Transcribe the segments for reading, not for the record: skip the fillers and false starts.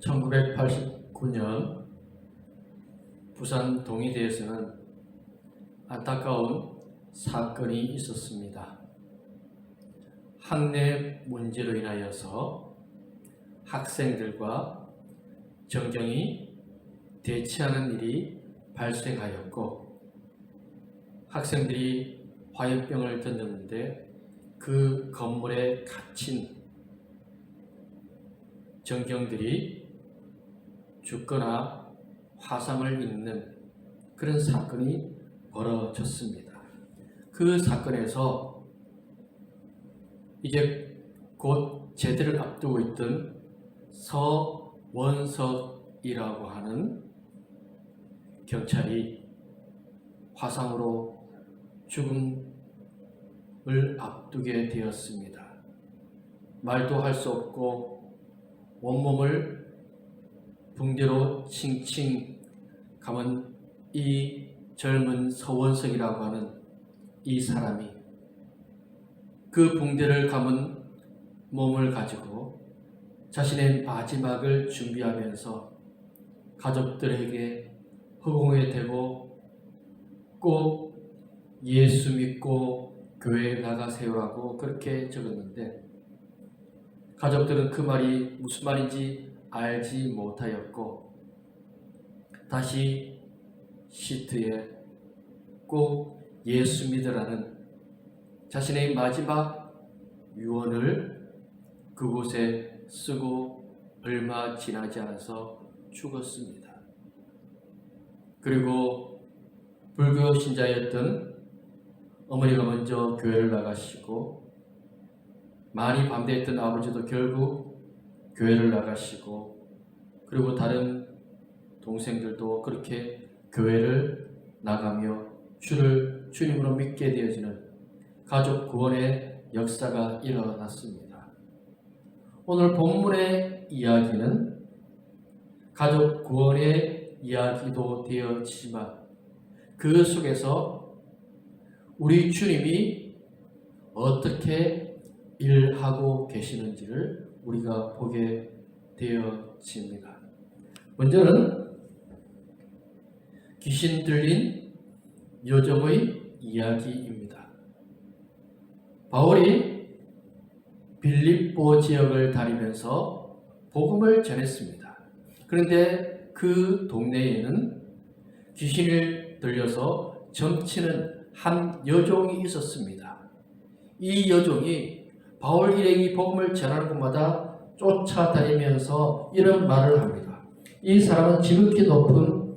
1989년 부산 동의대에서는 안타까운 사건이 있었습니다. 학내 문제로 인하여서 학생들과 정경이 대치하는 일이 발생하였고, 학생들이 화염병을 던졌는데 그 건물에 갇힌 정경들이 죽거나 화상을 입는 그런 사건이 벌어졌습니다. 그 사건에서 이제 곧 제대를 앞두고 있던 서원석이라고 하는 경찰이 화상으로 죽음을 앞두게 되었습니다. 말도 할 수 없고 온몸을 붕대로 칭칭 감은 이 젊은 서원석이라고 하는 이 사람이 그 붕대를 감은 몸을 가지고 자신의 마지막을 준비하면서 가족들에게 허공에 대고 꼭 예수 믿고 교회에 나가세요라고 그렇게 적었는데, 가족들은 그 말이 무슨 말인지 알지 못하였고 다시 시트에 꼭 예수 믿으라는 자신의 마지막 유언을 그곳에 쓰고 얼마 지나지 않아서 죽었습니다. 그리고 불교 신자였던 어머니가 먼저 교회를 나가시고, 많이 반대했던 아버지도 결국 교회를 나가시고, 그리고 다른 동생들도 그렇게 교회를 나가며 주님으로 믿게 되어지는 가족 구원의 역사가 일어났습니다. 오늘 본문의 이야기는 가족 구원의 이야기도 되어지만 그 속에서 우리 주님이 어떻게 일하고 계시는지를 우리가 보게 되어집니다. 먼저는 귀신 들린 여종의 이야기입니다. 바울이 빌립보 지역을 다니면서 복음을 전했습니다. 그런데 그 동네에는 귀신을 들려서 점치는 한 여종이 있었습니다. 이 여종이 바울 일행이 복음을 전하는 곳마다 쫓아다니면서 이런 말을 합니다. 이 사람은 지극히 높은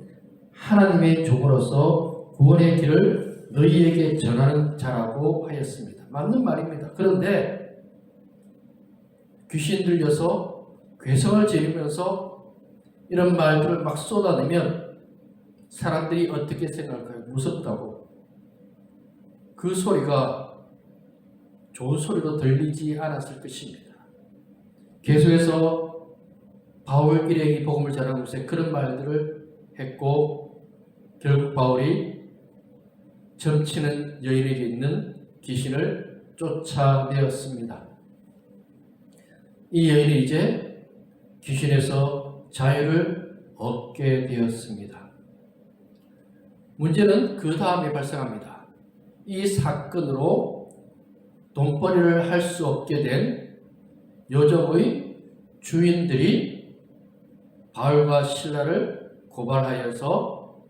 하나님의 종으로서 구원의 길을 너희에게 전하는 자라고 하였습니다. 맞는 말입니다. 그런데 귀신 들려서 괴성을 지르면서 이런 말들을 막 쏟아내면 사람들이 어떻게 생각할까요? 무섭다고. 그 소리가 좋은 소리로 들리지 않았을 것입니다. 계속해서 바울 일행이 복음을 전하는 곳에 그런 말들을 했고, 결국 바울이 점치는 여인에게 있는 귀신을 쫓아내었습니다. 이 여인이 이제 귀신에서 자유를 얻게 되었습니다. 문제는 그 다음에 발생합니다. 이 사건으로 돈벌이를 할 수 없게 된 여종의 주인들이 바울과 실라를 고발하여서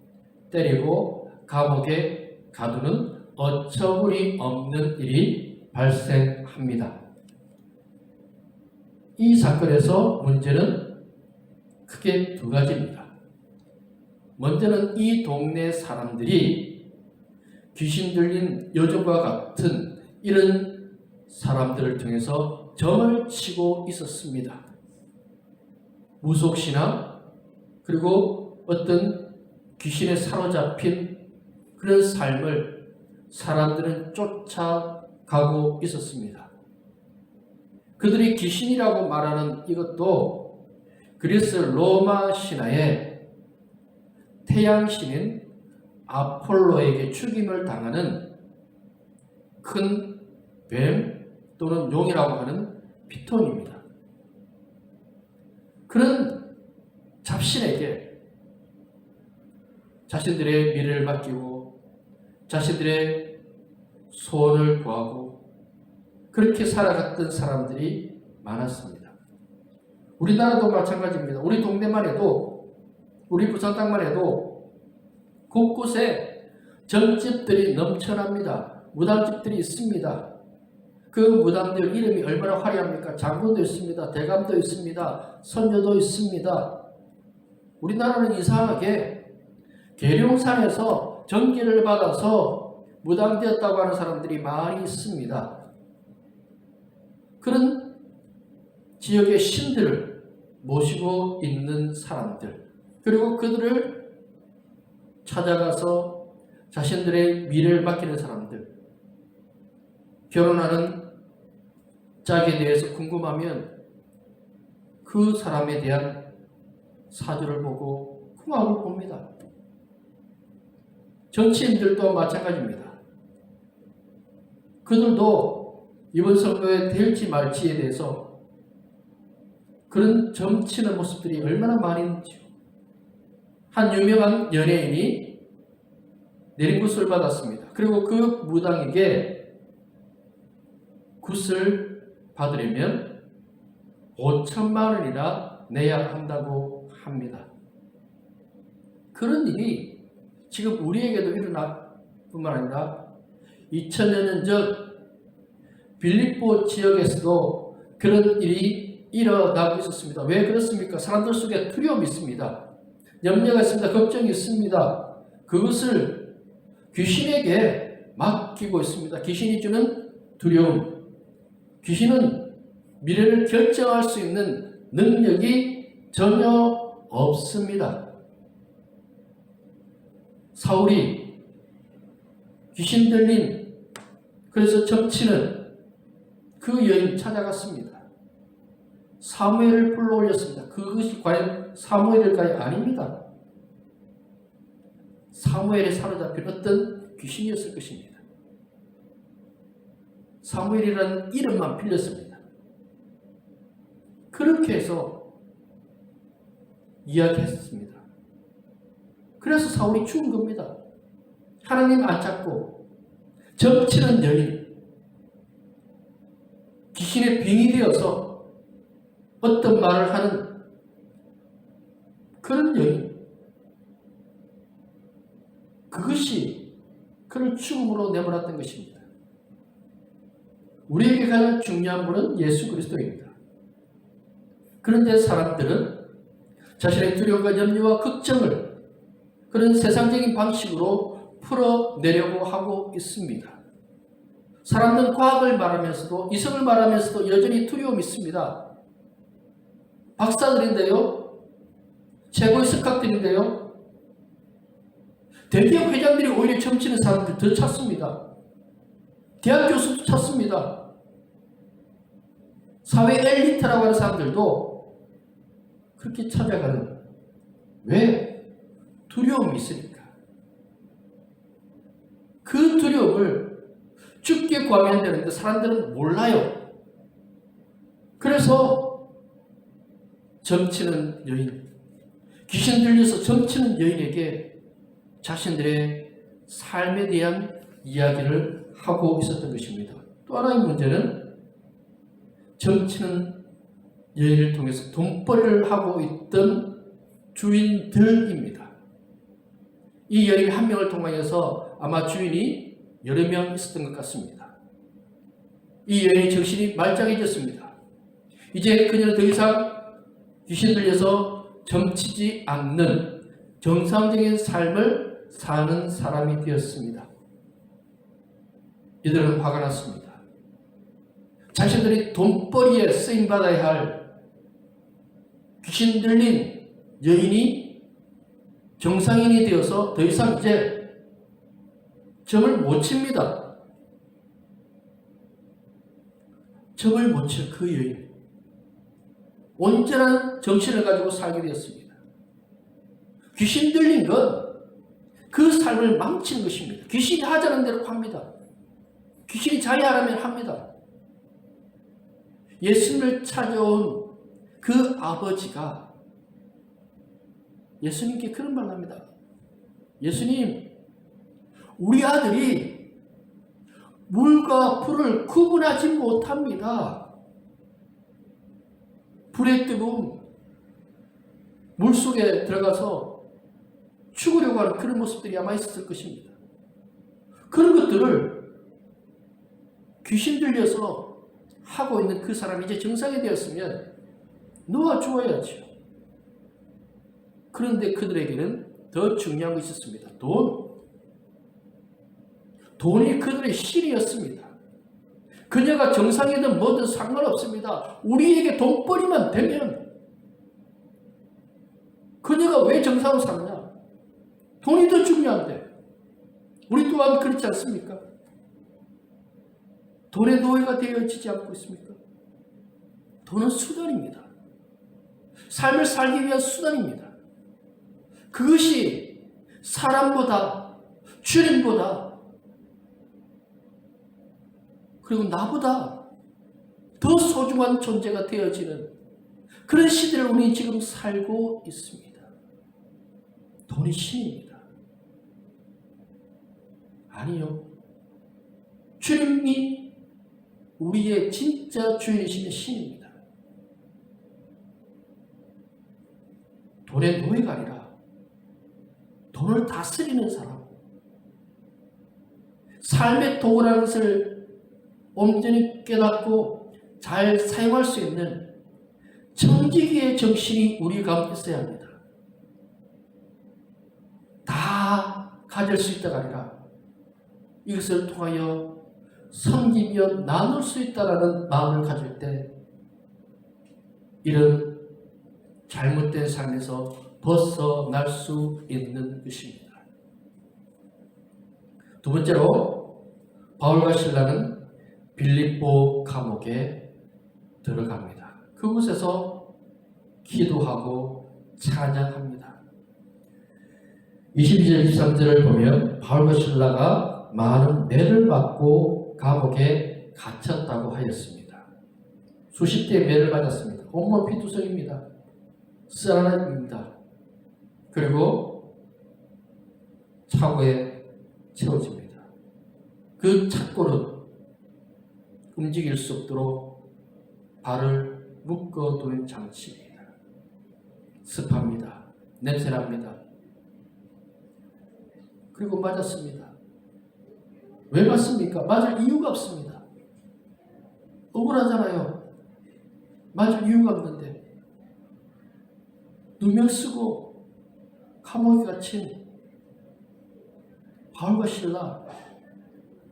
때리고 감옥에 가두는 어처구니 없는 일이 발생합니다. 이 사건에서 문제는 크게 두 가지입니다. 먼저는 이 동네 사람들이 귀신 들린 여종과 같은 이런 사람들을 통해서 점을 치고 있었습니다. 무속신앙, 그리고 어떤 귀신에 사로잡힌 그런 삶을 사람들은 쫓아가고 있었습니다. 그들이 귀신이라고 말하는 이것도 그리스 로마 신화에 태양신인 아폴로에게 죽임을 당하는 큰 뱀 또는 용이라고 하는 피톤입니다. 그런 잡신에게 자신들의 미래를 맡기고 자신들의 소원을 구하고 그렇게 살아갔던 사람들이 많았습니다. 우리나라도 마찬가지입니다. 우리 동네만 해도, 우리 부산 땅만 해도 곳곳에 점집들이 넘쳐납니다. 무당집들이 있습니다. 그 무당들 이름이 얼마나 화려합니까? 장군도 있습니다. 대감도 있습니다. 선녀도 있습니다. 우리나라는 이상하게 계룡산에서 전기를 받아서 무당되었다고 하는 사람들이 많이 있습니다. 그런 지역의 신들을 모시고 있는 사람들, 그리고 그들을 찾아가서 자신들의 미래를 맡기는 사람들, 결혼하는 짝에 대해서 궁금하면 그 사람에 대한 사주를 보고 궁합을 봅니다. 정치인들도 마찬가지입니다. 그들도 이번 선거에 될지 말지에 대해서 그런 점치는 모습들이 얼마나 많이 있는지요. 한 유명한 연예인이 내림굿을 받았습니다. 그리고 그 무당에게 굿을 받으려면 5천만 원이나 내야 한다고 합니다. 그런 일이 지금 우리에게도 일어날 뿐만 아니라 2000여 년 전 빌립보 지역에서도 그런 일이 일어나고 있었습니다. 왜 그렇습니까? 사람들 속에 두려움이 있습니다. 염려가 있습니다. 걱정이 있습니다. 그것을 귀신에게 맡기고 있습니다. 귀신이 주는 두려움. 귀신은 미래를 결정할 수 있는 능력이 전혀 없습니다. 사울이 귀신 들린, 그래서 점치는 그 여인 찾아갔습니다. 사무엘을 불러올렸습니다. 그것이 과연 사무엘일까요? 아닙니다. 사무엘에 사로잡힌 어떤 귀신이었을 것입니다. 사무엘이라는 이름만 빌렸습니다. 그렇게 해서 이야기했습니다. 그래서 사울이 죽은 겁니다. 하나님 안 찾고 점치는 여인, 귀신의 빙이 되어서 어떤 말을 하는 그런 여인, 그것이 그를 죽음으로 내몰았던 것입니다. 우리에게 가장 중요한 분은 예수 그리스도입니다. 그런데 사람들은 자신의 두려움과 염려와 걱정을 그런 세상적인 방식으로 풀어내려고 하고 있습니다. 사람들은 과학을 말하면서도, 이성을 말하면서도 여전히 두려움이 있습니다. 박사들인데요, 최고의 석학들인데요, 대기업 회장들이 오히려 점치는 사람들 더 찾습니다. 대학 교수도 찾습니다. 사회 엘리트라고 하는 사람들도 그렇게 찾아가는, 왜? 두려움이 있으니까. 그 두려움을 죽게 구하면 되는데 사람들은 몰라요. 그래서 점치는 여인, 귀신 들려서 점치는 여인에게 자신들의 삶에 대한 이야기를 하고 있었던 것입니다. 또 하나의 문제는 점치는 여인을 통해서 돈벌이를 하고 있던 주인들입니다. 이 여인 한 명을 통하여서 아마 주인이 여러 명 있었던 것 같습니다. 이 여인의 정신이 말짱해졌습니다. 이제 그녀는 더 이상 귀신 들려서 점치지 않는 정상적인 삶을 사는 사람이 되었습니다. 이들은 화가 났습니다. 자신들이 돈벌이에 쓰임받아야 할 귀신 들린 여인이 정상인이 되어서 더 이상 이제 점을 못 칩니다. 점을 못 칠 그 여인, 온전한 정신을 가지고 살게 되었습니다. 귀신 들린 건 그 삶을 망치는 것입니다. 귀신이 하자는 대로 합니다. 귀신이 자기하라면 합니다. 예수님을 찾아온 그 아버지가 예수님께 그런 말 합니다. 예수님, 우리 아들이 물과 불을 구분하지 못합니다. 불의 뜨거움, 물속에 들어가서 죽으려고 하는 그런 모습들이 아마 있었을 것입니다. 그런 것들을 귀신 들려서 하고 있는 그 사람이 이제 정상이 되었으면 놓아주어야죠. 그런데 그들에게는 더 중요한 것이 있었습니다. 돈이 그들의 신이었습니다. 그녀가 정상이든 뭐든 상관없습니다. 우리에게 돈벌이만 되면 그녀가 왜 정상으로 사느냐? 돈이 더 중요한데 우리 또한 그렇지 않습니까? 돈의 노예가 되어지지 않고 있습니까? 돈은 수단입니다. 삶을 살기 위한 수단입니다. 그것이 사람보다, 주님보다, 그리고 나보다 더 소중한 존재가 되어지는 그런 시대를 우리 지금 살고 있습니다. 돈이 신입니다. 아니요. 주님이 우리의 진짜 주인이신 신입니다. 돈의 노예가 아니라 돈을 다스리는 사람, 삶의 도구라는 것을 온전히 깨닫고 잘 사용할 수 있는 청지기의 정신이 우리 가운데 있어야 합니다. 다 가질 수 있다가 아니라 이것을 통하여 섬기며 나눌 수 있다는 마음을 가질 때 이런 잘못된 삶에서 벗어날 수 있는 것입니다. 두 번째로 바울과 실라는 빌립보 감옥에 들어갑니다. 그곳에서 기도하고 찬양합니다. 22절 23절을 보면 바울과 실라가 많은 매를 맞고 감옥에 갇혔다고 하였습니다. 수십 대의 매를 맞았습니다. 온몸 피투성입니다. 쓰라립니다. 그리고 차고에 채워집니다. 그 착고는 움직일 수 없도록 발을 묶어두는 장치입니다. 습합니다. 냄새납니다. 그리고 맞았습니다. 왜 맞습니까? 맞을 이유가 없습니다. 억울하잖아요. 맞을 이유가 없는데 누명 쓰고 감옥에 갇힌 바울과 실라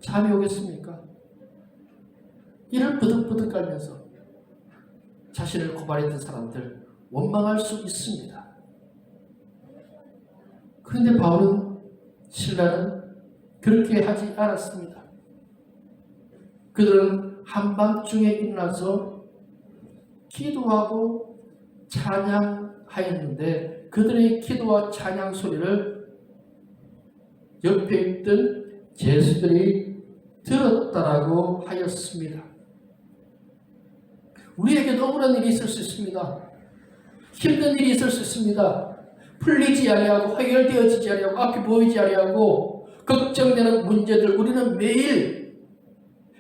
잠이 오겠습니까? 이를 버득버득 깔면서 자신을 고발했던 사람들 원망할 수 있습니다. 그런데 바울은 실라는 그렇게 하지 않았습니다. 그들은 한밤중에 일어나서 기도하고 찬양하였는데 그들의 기도와 찬양 소리를 옆에 있던 제수들이 들었다라고 하였습니다. 우리에게도 억울한 일이 있을 수 있습니다. 힘든 일이 있을 수 있습니다. 풀리지 아니하고 해결되어지지 아니하고 앞이 보이지 아니하고 걱정되는 문제들 우리는 매일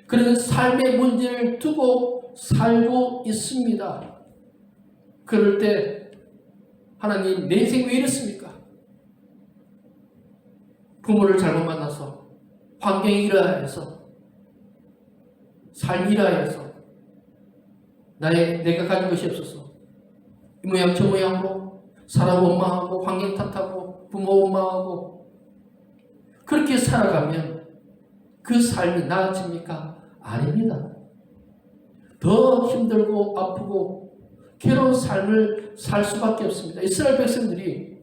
그런 삶의 문제를 두고 살고 있습니다. 그럴 때 하나님 내 인생 왜 이렇습니까? 부모를 잘못 만나서 환경이 이러해서 삶이 이러해서 내가 가진 것이 없어서 이 모양 저 모양으로 사람 원망하고 환경 탓하고 부모 원망하고 그렇게 살아가면 그 삶이 나아집니까? 아닙니다. 더 힘들고 아프고 괴로운 삶을 살 수밖에 없습니다. 이스라엘 백성들이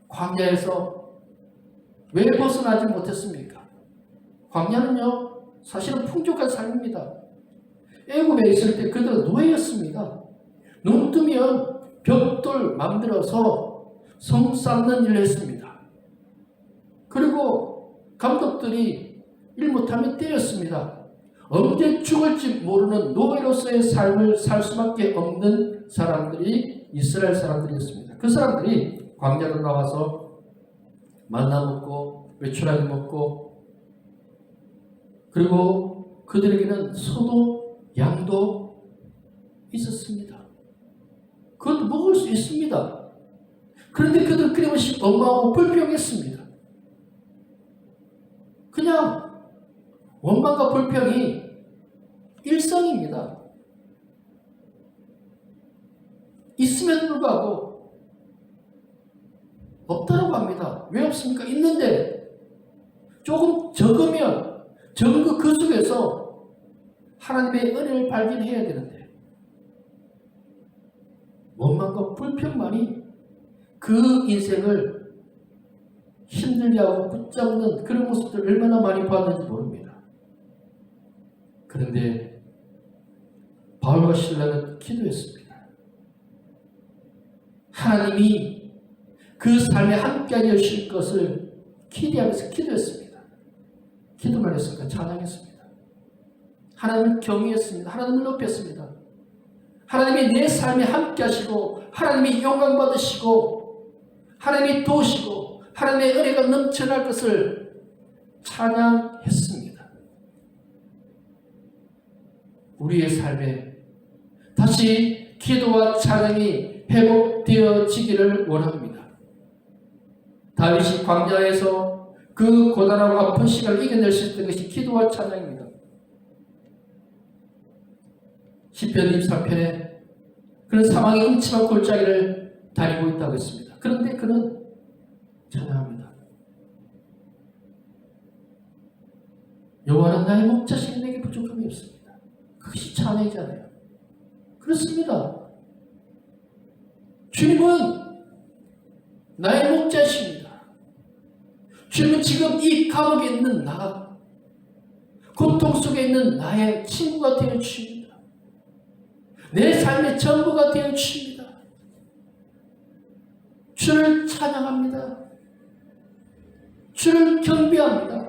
광야에서 왜 벗어나지 못했습니까? 광야는요 사실은 풍족한 삶입니다. 애굽에 있을 때 그들은 노예였습니다. 눈 뜨면 벽돌 만들어서 성 쌓는 일을 했습니다. 그리고 감독들이 일 못하면 때렸습니다. 언제 죽을지 모르는 노예로서의 삶을 살 수밖에 없는 사람들이 이스라엘 사람들이었습니다. 그 사람들이 광야로 나와서 만나 먹고 외출하게 먹고, 그리고 그들에게는 소도 양도 있었습니다. 그것도 먹을 수 있습니다. 그런데 그들은 끊임없이 원망하고 불평했습니다. 그냥 원망과 불평이 일상입니다. 있음에도 불구하고 없다고 합니다. 왜 없습니까? 있는데 조금 적으면 적은 그 속에서 하나님의 은혜를 발견해야 되는데, 원망과 불평만이 그 인생을 힘들게 하고 붙잡는 그런 모습들 얼마나 많이 봤는지 모릅니다. 그런데 바울과 실라는 기도했습니다. 하나님이 그 삶에 함께하여 주실 것을 기대하면서 기도했습니다. 기도만 했습니다. 찬양했습니다. 하나님을 경외했습니다. 하나님을 높였습니다. 하나님이 내 삶에 함께하시고 하나님이 영광 받으시고 하나님이 도우시고 하나님의 은혜가 넘쳐날 것을 찬양했습니다. 우리의 삶에 다시 기도와 찬양이 회복되어지기를 원합니다. 다윗이 광야에서 그 고단하고 아픈 시간을 이겨낼 수 있던 것이 기도와 찬양입니다. 시편 23편에 그는 사망의 음침한 골짜기를 다니고 있다고 했습니다. 그런데 그는 찬양합니다. 여호와는 나의 목자시니 내게 부족함이 없습니다. 그것이 찬양이잖아요. 그렇습니다. 주님은 나의 목자십니다. 주님은 지금 이 감옥에 있는 나, 고통 속에 있는 나의 친구가 되어 주십니다. 내 삶의 전부가 되어 주십니다. 주를 찬양합니다. 주를 경배합니다.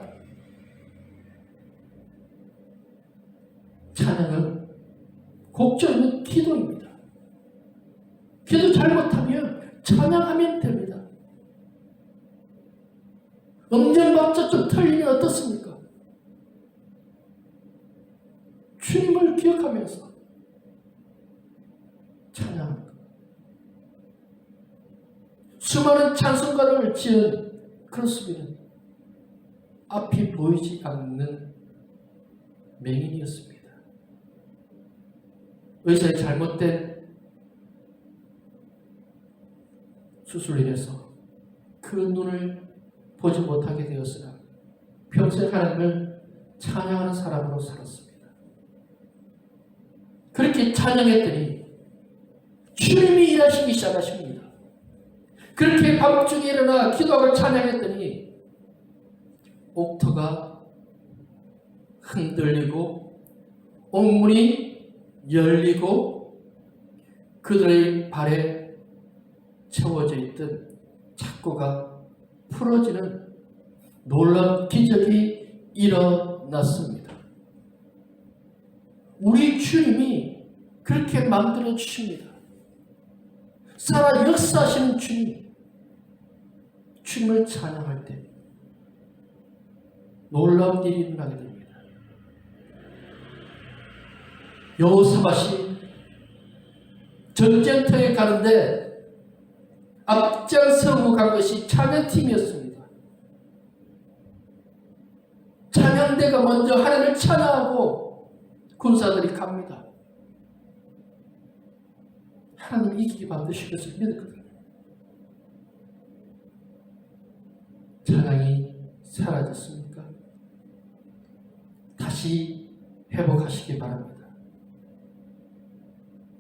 찬양은 곡절은 기도입니다. 기도 잘못하면 찬양하면 됩니다. 음정박자 좀 틀리면 어떻습니까? 주님을 기억하면서 찬양합니다. 수많은 찬송가를 지은 크로스비는 앞이 보이지 않는 맹인이었습니다. 의사의 잘못된 수술을 인해서 그 눈을 보지 못하게 되었으나 평생 하나님을 찬양하는 사람으로 살았습니다. 그렇게 찬양했더니 주님이 일하시기 시작하십니다. 그렇게 밤중에 일어나 기도하고 찬양했더니 옥토가 흔들리고 옥문이 열리고 그들의 발에 채워져 있던 착고가 풀어지는 놀라운 기적이 일어났습니다. 우리 주님이 그렇게 만들어 주십니다. 살아 역사하시는 주님, 주님을 찬양할 때 놀라운 일이 일어나게 됩니다. 여호사밧이 전쟁터에 가는데 앞장서고 간 것이 찬양팀이었습니다. 찬양대가 먼저 하나님을 찬양하고 군사들이 갑니다. 하나님 이기기 만드실 것을 믿었거든요. 찬양이 사라졌습니까? 다시 회복하시기 바랍니다.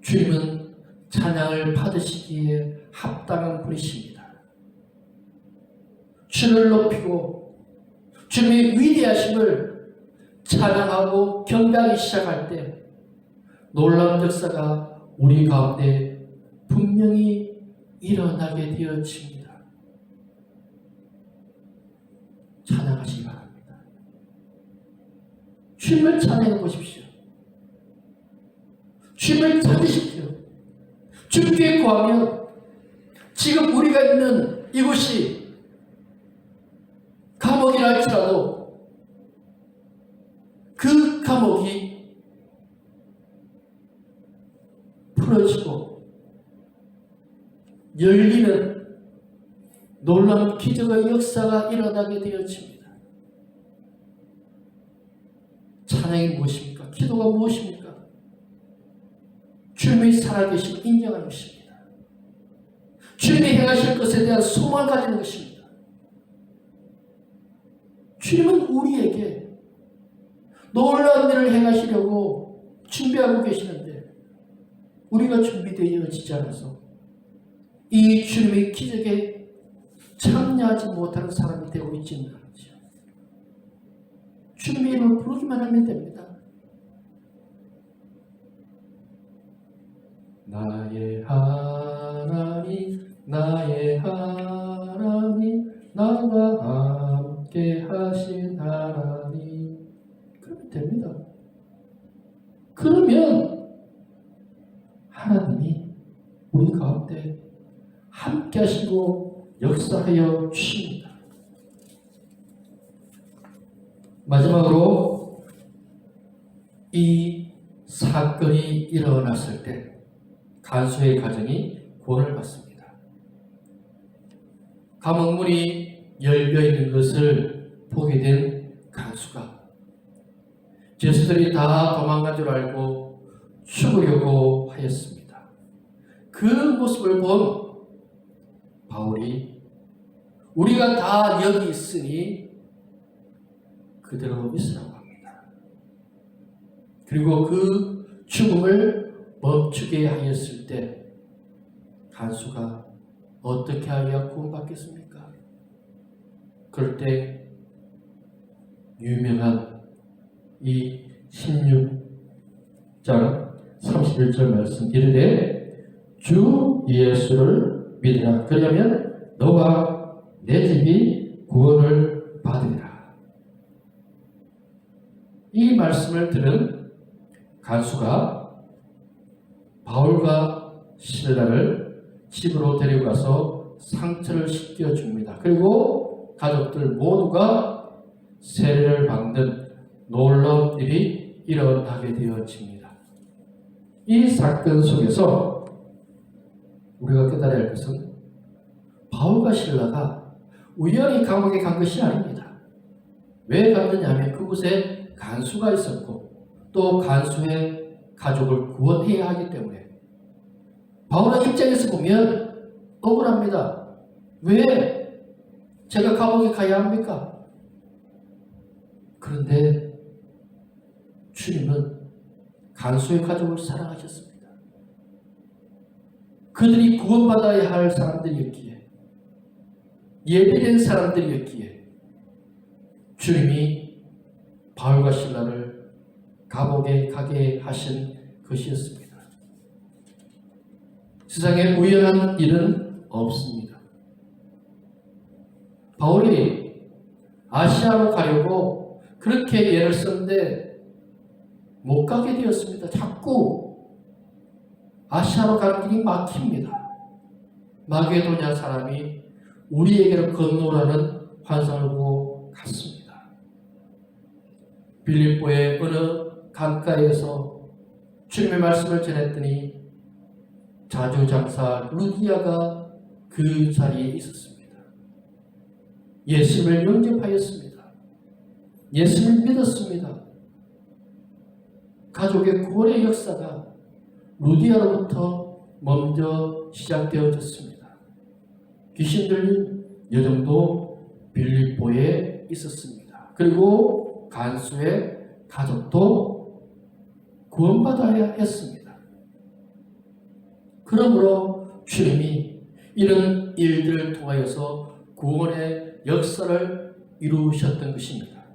주님은 찬양을 받으시기에 합당한 분이십니다. 주를 높이고 주님의 위대하심을 찬양하고 경배하기 시작할 때 놀라운 역사가 우리 가운데 분명히 일어나게 되어집니다. 찬양하시기 바랍니다. 주님을 찬양해 보십시오. 주님을 찾으십시오. 주님께 구하면 지금 우리가 있는 이곳이 감옥이라 할지라도 그 감옥이 풀어지고 열리는 놀라운 기적의 역사가 일어나게 되어집니다. 찬양이 무엇입니까? 기도가 무엇입니까? 주님이 살아계신 인정하는 것입니다. 주님이 행하실 것에 대한 소망을 가지는 것입니다. 주님은 우리에게 놀라운 일을 행하시려고 준비하고 계시는데 우리가 준비되어지지 않아서 이 주님의 기적에 참여하지 못하는 사람이 되고 있지는 않죠. 주님의 이름을 부르기만 하면 됩니다. 나의 하나님, 나의 하나님, 나와 함께 하신 하나님. 그러면 됩니다. 그러면 하나님이 우리 가운데 함께 하시고 역사하여 주십니다. 마지막으로 이 사건이 일어났을 때 간수의 가정이 구원을 받습니다. 감옥문이 열려 있는 것을 보게 된 간수가 죄수들이 다 도망간 줄 알고 죽으려고 하였습니다. 그 모습을 본 바울이 우리가 다 여기 있으니 그대로 있으라고 합니다. 그리고 그 죽음을 멈추게 하였을 때 간수가 어떻게 하여 구원받겠습니까? 그럴 때 유명한 이 16장 31절 말씀 이르되 주 예수를 믿으라. 그러면 너와 내 집이 구원을 받으리라. 이 말씀을 들은 간수가 바울과 실라를 집으로 데리고 가서 상처를 씻겨줍니다. 그리고 가족들 모두가 세례를 받는 놀라운 일이 일어나게 되어집니다. 이 사건 속에서 우리가 깨달아야 할 것은 바울과 실라가 우연히 감옥에 간 것이 아닙니다. 왜 갔느냐 하면 그곳에 간수가 있었고 또 간수의 가족을 구원해야 하기 때문에 바울의 입장에서 보면 억울합니다. 왜 제가 감옥에 가야 합니까? 그런데 주님은 간수의 가족을 사랑하셨습니다. 그들이 구원받아야 할 사람들이었기에 예배된 사람들이었기에 주님이 바울과 실라를 감옥에 가게 하신 것이었습니다. 세상에 우연한 일은 없습니다. 바울이 아시아로 가려고 그렇게 애를 썼는데 못 가게 되었습니다. 자꾸 아시아로 가는 길이 막힙니다. 마게도냐 사람이 우리에게로 건너라는 환상을 보고 갔습니다. 빌립보의 어느 강가에서 주님의 말씀을 전했더니 자주장사 루디아가 그 자리에 있었습니다. 예수님을 영접하였습니다. 예수님을 믿었습니다. 가족의 구원의 역사가 루디아로부터 먼저 시작되어졌습니다. 귀신 들린 여정도 빌립보에 있었습니다. 그리고 간수의 가족도 구원받아야 했습니다. 그러므로 주님이 이런 일들을 통하여서 구원의 역사를 이루셨던 것입니다.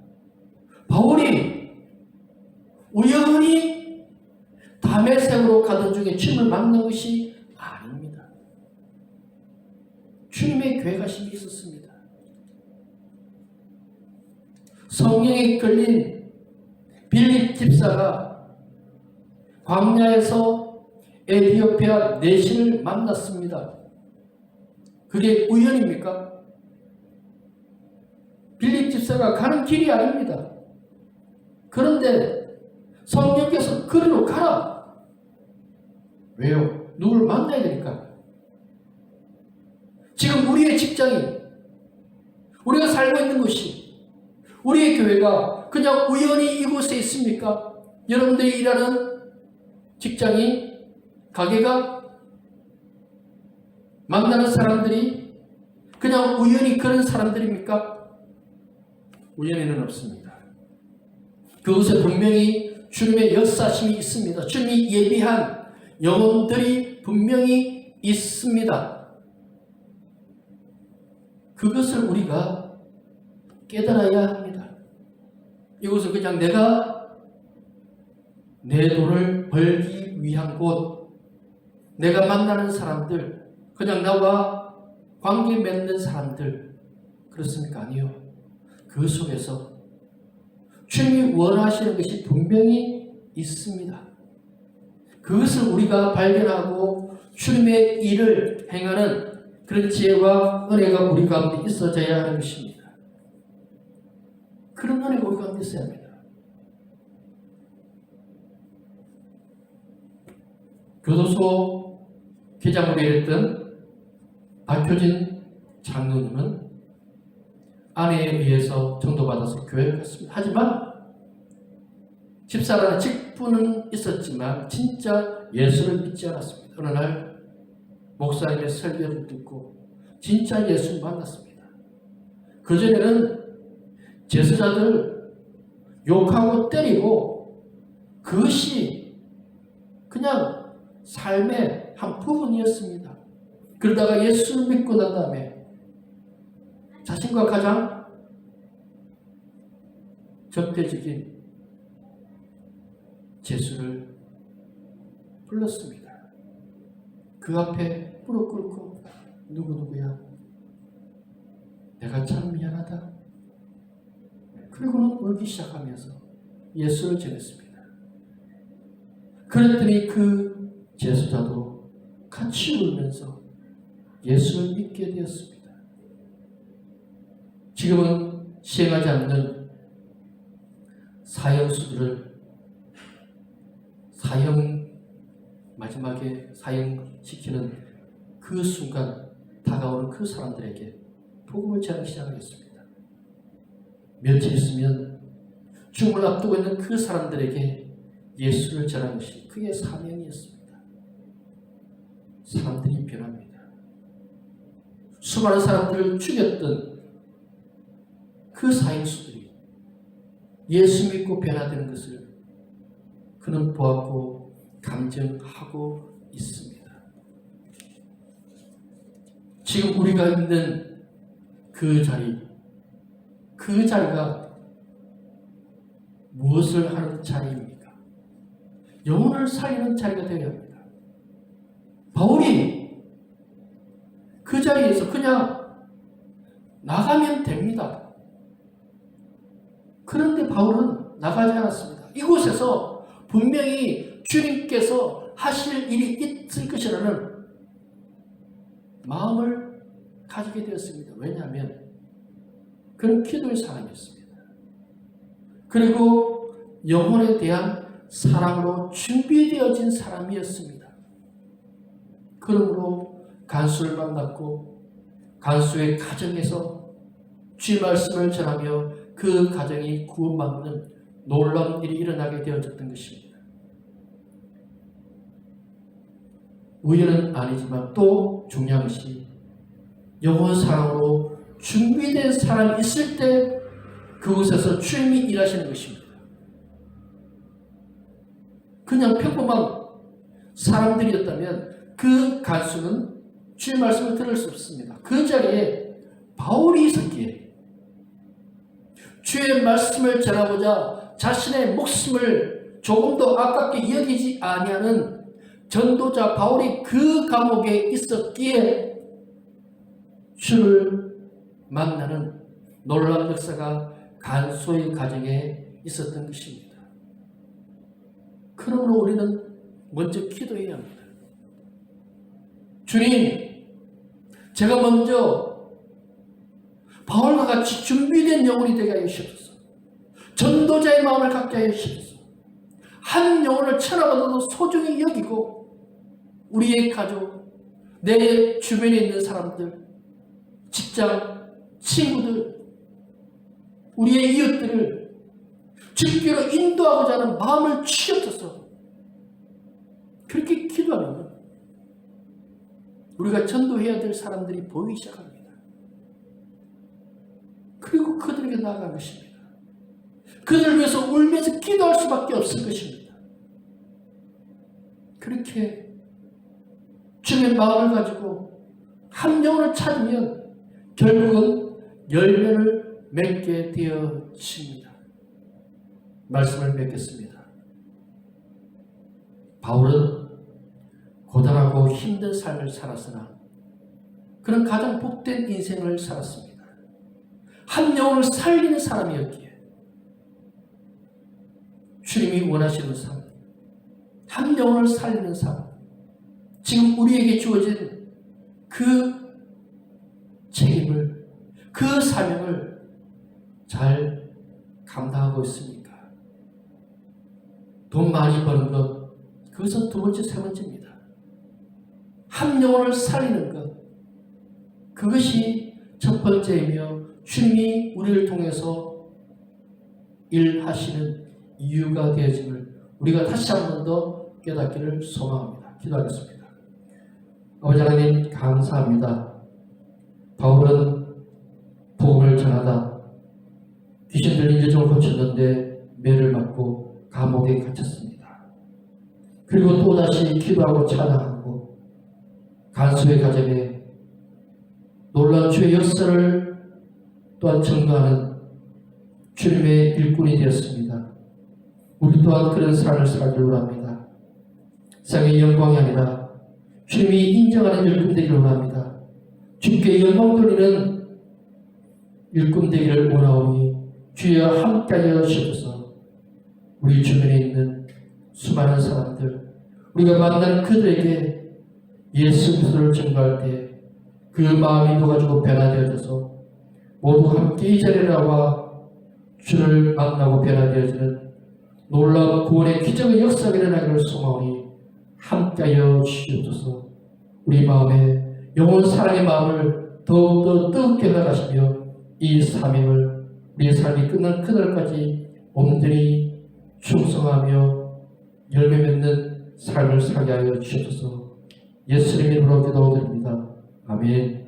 바울이 우연히 다메섹으로 가던 중에 주님을 만난 것이 아닙니다. 주님의 계획하심이 있었습니다. 성령에 끌린 빌립 집사가 광야에서 에티오피아 내신을 만났습니다. 그게 우연입니까? 빌립 집사가 가는 길이 아닙니다. 그런데 성령께서 그리로 가라. 왜요? 누굴 만나야 되니까. 지금 우리의 직장이, 우리가 살고 있는 곳이, 우리의 교회가 그냥 우연히 이곳에 있습니까? 여러분들이 일하는 직장이, 가게가, 만나는 사람들이 그냥 우연히 그런 사람들입니까? 우연히는 없습니다. 그곳에 분명히 주님의 역사심이 있습니다. 주님이 예비한 영혼들이 분명히 있습니다. 그것을 우리가 깨달아야 합니다. 이곳은 그냥 내가 내 돈을 벌기 위한 곳, 내가 만나는 사람들, 그냥 나와 관계 맺는 사람들, 그렇습니까? 아니요. 그 속에서 주님이 원하시는 것이 분명히 있습니다. 그것을 우리가 발견하고 주님의 일을 행하는 그런 지혜와 은혜가 우리 가운데 있어져야 하는 것입니다. 그런 은혜가 우리 가운데 있어야 합니다. 교도소 계장으로 일했던 박효진 장로님은 아내에 의해서 전도받아서 교회를 갔습니다. 하지만 집사라는 직분은 있었지만 진짜 예수를 믿지 않았습니다. 어느 날 목사님의 설교를 듣고 진짜 예수를 만났습니다. 그전에는 제사자들 욕하고 때리고 그것이 그냥 삶의 한 부분이었습니다. 그러다가 예수를 믿고 난 다음에 자신과 가장 적대적인 제수를 불렀습니다. 그 앞에 무릎 꿇고 누구누구야? 내가 참 미안하다. 그리고는 울기 시작하면서 예수를 전했습니다. 그랬더니 그 제수자도 같이 울면서 예수를 믿게 되었습니다. 지금은 시행하지 않는 사형수들을 마지막에 사형시키는 그 순간 다가오는 그 사람들에게 복음을 전하기 시작하겠습니다. 며칠 있으면 죽음을 앞두고 있는 그 사람들에게 예수를 전하는 것이 그의 사명이었습니다. 사람들이 변합니다. 수많은 사람들을 죽였던 그 사형수들이 예수 믿고 변화되는 것을 그는 보았고 감정하고 있습니다. 지금 우리가 있는 그 자리가 무엇을 하는 자리입니까? 영혼을 살리는 자리가 되어야 합니다. 바울이 그 자리에서 그냥 나가면 됩니다. 그런데 바울은 나가지 않았습니다. 이곳에서 분명히 주님께서 하실 일이 있을 것이라는 마음을 가지게 되었습니다. 왜냐하면 그는 기도의 사람이었습니다. 그리고 영혼에 대한 사랑으로 준비되어진 사람이었습니다. 그러므로 간수를 만났고 간수의 가정에서 주의 말씀을 전하며 그 가정이 구원받는 놀라운 일이 일어나게 되어졌던 것입니다. 우연은 아니지만 또 중요한 것이 영혼 사랑으로 준비된 사람이 있을 때 그곳에서 주님이 일하시는 것입니다. 그냥 평범한 사람들이었다면 그 간수는 주의 말씀을 들을 수 없습니다. 그 자리에 바울이 있었기에 주의 말씀을 전하고자 자신의 목숨을 조금도 아깝게 여기지 아니하는 전도자 바울이 그 감옥에 있었기에 주를 만나는 놀라운 역사가 간소의 가정에 있었던 것입니다. 그러므로 우리는 먼저 기도해야 합니다. 주님, 제가 먼저 바울과 같이 준비된 영혼이 되게 하여 주옵소서. 전도자의 마음을 갖게 하여 주옵소서. 한 영혼을 천하보다도 소중히 여기고 우리의 가족, 내 주변에 있는 사람들, 직장, 친구들, 우리의 이웃들을 주께로 인도하고자 하는 마음을 주옵소서. 그렇게 기도하면 우리가 전도해야 될 사람들이 보이기 시작합니다. 그리고 그들에게 나아갈 것입니다. 그들을 위해서 울면서 기도할 수밖에 없을 것입니다. 그렇게 주님의 마음을 가지고 한 영혼을 찾으면 결국은 열매를 맺게 되어집니다. 말씀을 맺겠습니다. 바울은 고단하고 힘든 삶을 살았으나 그는 가장 복된 인생을 살았습니다. 한 영혼을 살리는 사람이었기에 주님이 원하시는 삶, 한 영혼을 살리는 삶, 지금 우리에게 주어진 그 책임을, 그 사명을 잘 감당하고 있습니까? 돈 많이 버는 것, 그것은 두 번째, 세 번째입니다. 한 영혼을 살리는 것, 그것이 첫 번째이며 주님이 우리를 통해서 일하시는 이유가 되어짐을 우리가 다시 한 번 더 깨닫기를 소망합니다. 기도하겠습니다. 아버지 하나님 감사합니다. 바울은 복음을 전하다 귀신 들린 여종을 고쳤는데 매를 맞고 감옥에 갇혔습니다. 그리고 또다시 기도하고 찬양하고 간수의 가정에 놀라운 주의 역사를 또한 증거하는 주님의 일꾼이 되었습니다. 우리 또한 그런 삶을 살기를 원합니다. 세상의 영광이 아니라 주님이 인정하는 일꾼 되기를 원합니다. 주께 영광 돌리는 일꾼 되기를 원하오니 주여 함께하여 주셔서 우리 주변에 있는 수많은 사람들, 우리가 만나는 그들에게 예수 그리스도를 증거할 때 그 마음이 녹아지고 변화되어져서 모두 함께 이 자리에 나와 주를 만나고 변화되어지는 놀라운 구원의 기적의 역사가 일어나기를 소망하니 함께하여 주시옵소서. 우리 마음에 영원 사랑의 마음을 더욱더 뜨겁게 나가시며 이 사명을 우리의 삶이 끝난 그날까지 온전히 충성하며 열매 맺는 삶을 살게 하여 주시옵소서. 예수님 이름으로 기도드립니다. 아멘.